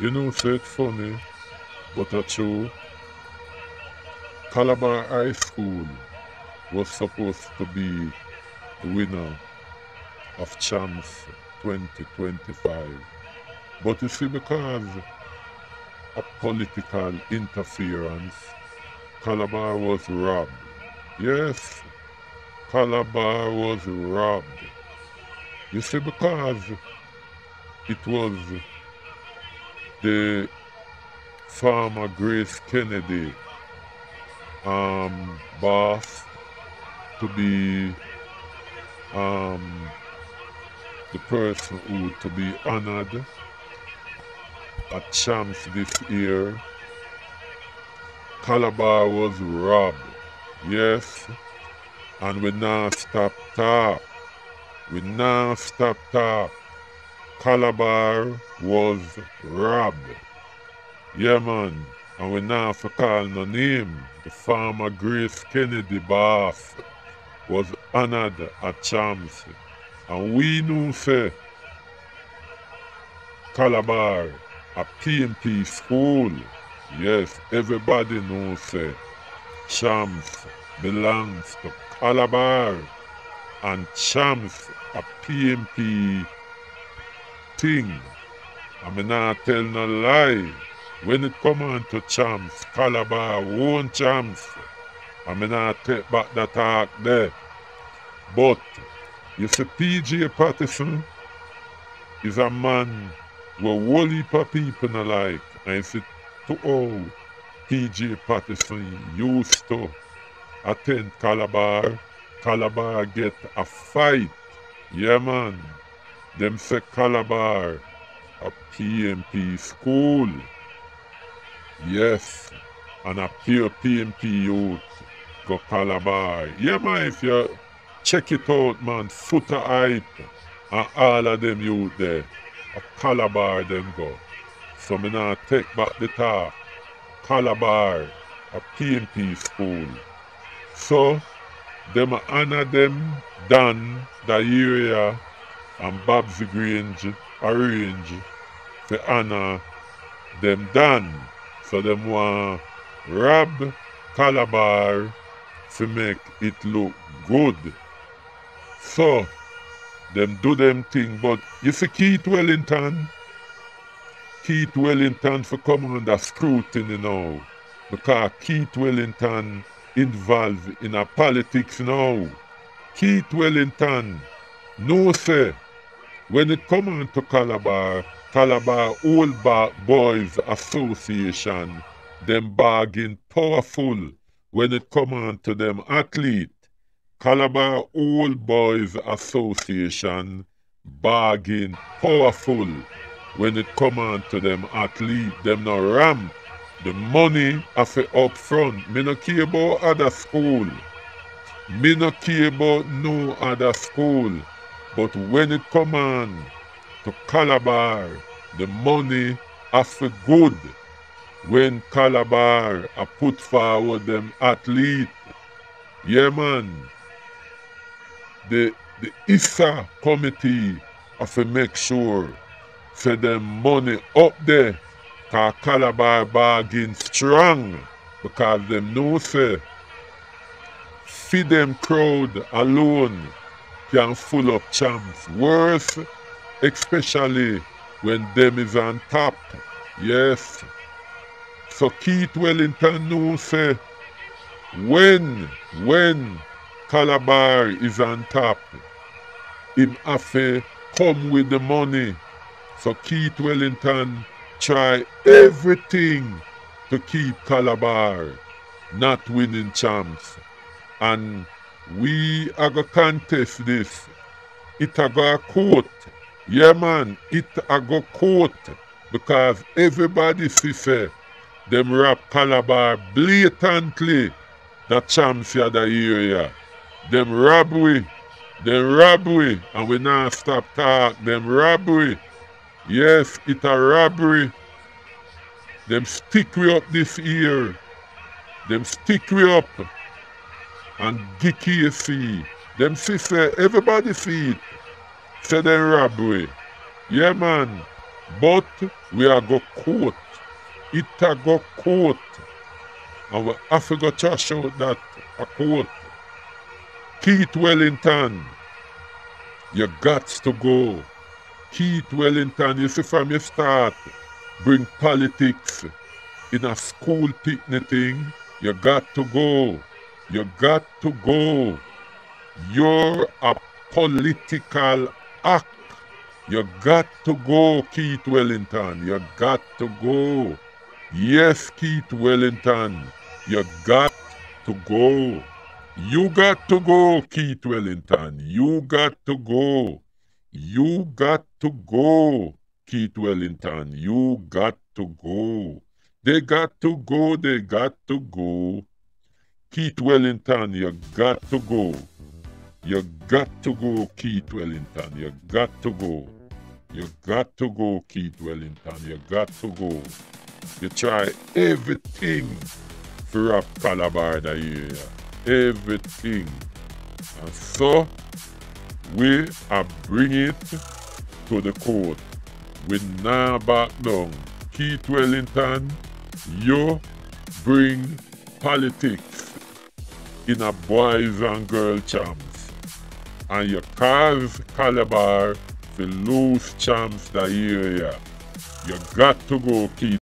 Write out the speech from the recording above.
You know, say it funny, but a true. Calabar High School was supposed to be the winner of Champs 2025. But you see, because of political interference, Calabar was robbed. Yes, Calabar was robbed. You see, because it was the farmer Grace Kennedy boss to be the person who to be honored at Champs this year. Calabar was robbed. Yes, and we now stop talk. We now stop talk. Calabar was robbed. Yeah, man. And we now for call no name. The farmer Grace Kennedy boss was honored at Champs. And we know say Calabar a PMP school. Yes, everybody knows say Champs belongs to Calabar. And Champs a PMP thing. I mean, not tell no lie. When it come on to Champs, Calabar won Champs. I mean, not take back that talk there. But you see, PJ Patterson is a man who a whole heap of people not like. And you see, to how PJ Patterson used to attend Calabar, Calabar get a fight. Yeah, man. Them say Calabar a PMP school. Yes, and a pure PMP youth go Calabar. Yeah, man, if you check it out, man, Footer Hype and all of them youth there, a Calabar them go. So me now take back the talk. Calabar, a PMP school. So, them honor them done the area and Babsy Grange arrange to honor them done. So them want rob Calabar to make it look good. So them do them thing, but you see Keith Wellington for come under scrutiny now. Because Keith Wellington involved in a politics now. Keith Wellington no say when it come on to Calabar Old Boys Association, them bargain powerful when it come on to them athlete. Calabar Old Boys Association bargain powerful when it come on to them athlete. Them no ramp. The money of it up front. Me no care about other school. Me no care about no other school. But when it come on to Calabar, the money of it good. When Calabar a put forward them athlete. Yeah, man. The ISA committee have to make sure say them money up there. Cause Calabar bargain strong. Because them know say feed them crowd alone can full up Champs. Worse, especially when them is on top. Yes. So Keith Wellington know say when Calabar is on top, him have to come with the money. So Keith Wellington try everything to keep Calabar not winning Champs. And we are going to contest this. It a go a court. Yeah, man, it a go court. Because everybody see say them rap Calabar blatantly the Champs of the area. Them robbery, and we not stop talk. Them robbery. Yes, it a robbery. Them stick we up this year. Them stick we up. And Gicky see. Them say everybody see it. Say them robbery. Yeah, man. But we are go court. It a go court. And we have to go trash out that a court. Keith Wellington, you got to go. Keith Wellington, you see from your start, bring politics in a school picnic thing. You got to go. You got to go. You're a political act. You got to go, Keith Wellington. You got to go. Yes, Keith Wellington. You got to go. You got to go, Keith Wellington. You got to go. You got to go, Keith Wellington. You got to go. They got to go. They got to go. Keith Wellington, you got to go. You got to go, Keith Wellington. You got to go. You got to go, Keith Wellington. You got to go. You try everything for rap Calabar the area. Everything. And so, we are bringing it to the court. We now back down. Keith Wellington, you bring politics in a boys and girl champs. And you cause Calabar to lose champs the area. You got to go, Keith